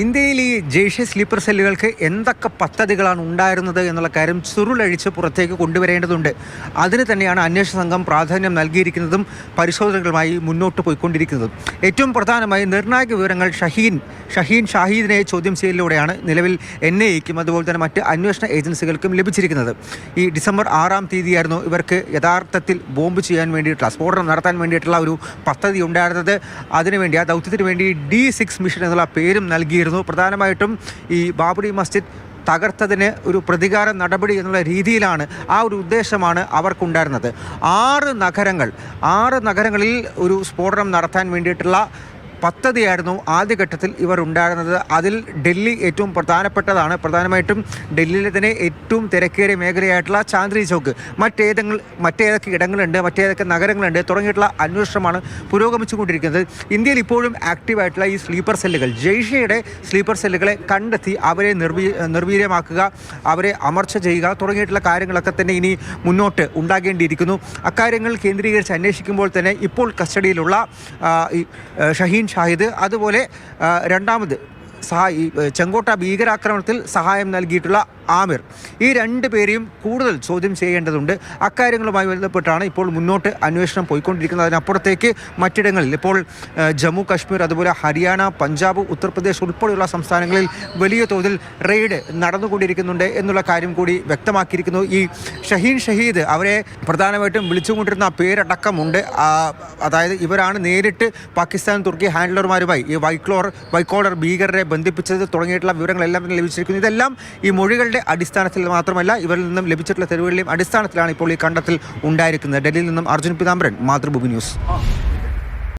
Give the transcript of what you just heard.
ഇന്ത്യയിൽ ഈ ജെയ്ഷെ സ്ലീപ്പർ സെല്ലുകൾക്ക് എന്തൊക്കെ പദ്ധതികളാണ് ഉണ്ടായിരുന്നത് എന്നുള്ള കാര്യം ചുരുളഴിച്ച് പുറത്തേക്ക് കൊണ്ടുവരേണ്ടതുണ്ട്. അതിന് തന്നെയാണ് അന്വേഷണ സംഘം പ്രാധാന്യം നൽകിയിരിക്കുന്നതും പരിശോധനകളുമായി മുന്നോട്ട് പോയിക്കൊണ്ടിരിക്കുന്നതും. ഏറ്റവും പ്രധാനമായി നിർണായക വിവരങ്ങൾ ഷഹീദിനെ ചോദ്യം ചെയ്യലിലൂടെയാണ് നിലവിൽ NIAയ്ക്കും അതുപോലെ തന്നെ മറ്റ് അന്വേഷണ ഏജൻസികൾക്കും ലഭിച്ചിരിക്കുന്നത്. ഈ ഡിസംബർ 6-ാം തീയതിയായിരുന്നു ഇവർക്ക് യഥാർത്ഥത്തിൽ ബോംബ് ചെയ്യാൻ വേണ്ടിയിട്ടുള്ള സ്ഫോടനം നടത്താൻ വേണ്ടിയിട്ടുള്ള ഒരു പദ്ധതി ഉണ്ടായിരുന്നത്. അതിനുവേണ്ടി ആ ദൗത്യത്തിന് വേണ്ടി D6 മിഷൻ എന്നുള്ള പേരും നൽകി. പ്രധാനമായിട്ടും ഈ ബാബറി മസ്ജിദ് തകർത്തതിന് ഒരു പ്രതികാര നടപടി എന്നുള്ള രീതിയിലാണ് ആ ഒരു ഉദ്ദേശമാണ് അവർക്കുണ്ടായിരുന്നത്. 6 നഗരങ്ങളിൽ ഒരു സ്ഫോടനം നടത്താൻ വേണ്ടിയിട്ടുള്ള പദ്ധതിയായിരുന്നു ആദ്യഘട്ടത്തിൽ ഇവർ ഉണ്ടായിരുന്നത്. അതിൽ ഡൽഹി ഏറ്റവും പ്രധാനപ്പെട്ടതാണ്. പ്രധാനമായിട്ടും ഡൽഹിയിലെ തന്നെ ഏറ്റവും തിരക്കേറിയ മേഖലയായിട്ടുള്ള ചാന്ദ്രി ചൗക്ക്, മറ്റേതൊക്കെ ഇടങ്ങളുണ്ട്, മറ്റേതൊക്കെ നഗരങ്ങളുണ്ട് തുടങ്ങിയിട്ടുള്ള അന്വേഷണമാണ് പുരോഗമിച്ചുകൊണ്ടിരിക്കുന്നത്. ഇന്ത്യയിൽ ഇപ്പോഴും ആക്റ്റീവായിട്ടുള്ള ഈ സ്ലീപ്പർ സെല്ലുകൾ, ജെയ്ഷയുടെ സ്ലീപ്പർ സെല്ലുകളെ കണ്ടെത്തി അവരെ നിർവീര്യമാക്കുക, അവരെ അമർച്ച ചെയ്യുക തുടങ്ങിയിട്ടുള്ള കാര്യങ്ങളൊക്കെ തന്നെ ഇനി മുന്നോട്ട് ഉണ്ടാകേണ്ടിയിരിക്കുന്നു. അക്കാര്യങ്ങൾ കേന്ദ്രീകരിച്ച് അന്വേഷിക്കുമ്പോൾ തന്നെ ഇപ്പോൾ കസ്റ്റഡിയിലുള്ള ഷഹീദ്, അതുപോലെ രണ്ടാമത് ചെങ്കോട്ട ഭീകരാക്രമണത്തിൽ സഹായം നൽകിയിട്ടുള്ള ആമിർ, ഈ 2 പേരെയും കൂടുതൽ ചോദ്യം ചെയ്യേണ്ടതുണ്ട്. അക്കാര്യങ്ങളുമായി ബന്ധപ്പെട്ടാണ് ഇപ്പോൾ മുന്നോട്ട് അന്വേഷണം പോയിക്കൊണ്ടിരിക്കുന്നത്. അതിനപ്പുറത്തേക്ക് മറ്റിടങ്ങളിൽ ഇപ്പോൾ ജമ്മു കാശ്മീർ, അതുപോലെ ഹരിയാന, പഞ്ചാബ്, ഉത്തർപ്രദേശ് ഉൾപ്പെടെയുള്ള സംസ്ഥാനങ്ങളിൽ വലിയ തോതിൽ റെയ്ഡ് നടന്നുകൊണ്ടിരിക്കുന്നുണ്ട് എന്നുള്ള കാര്യം കൂടി വ്യക്തമാക്കിയിരിക്കുന്നു. ഈ ഷഹീദ് അവരെ പ്രധാനമായിട്ടും വിളിച്ചുകൊണ്ടിരുന്ന പേരടക്കമുണ്ട്. അതായത് ഇവരാണ് നേരിട്ട് പാകിസ്ഥാൻ തുർക്കി ഹാൻഡ്ലർമാരുമായി ഈ വൈക്കോളർ ഭീകരരെ ബന്ധിപ്പിച്ചത് തുടങ്ങിയിട്ടുള്ള വിവരങ്ങളെല്ലാം ലഭിച്ചിരിക്കുന്നു. ഇതെല്ലാം ഈ മൊഴികളുടെ അടിസ്ഥാനത്തിൽ മാത്രമല്ല, ഇവരിൽ നിന്നും ലഭിച്ചിട്ടുള്ള തെളിവുകളുടെയും അടിസ്ഥാനത്തിലാണ് ഇപ്പോൾ ഈ കണ്ടെത്തൽ ഉണ്ടായിരിക്കുന്നത്. ഡൽഹിയിൽ നിന്നും അർജുൻ പീതാംബരൻ, മാതൃഭൂമി ന്യൂസ്.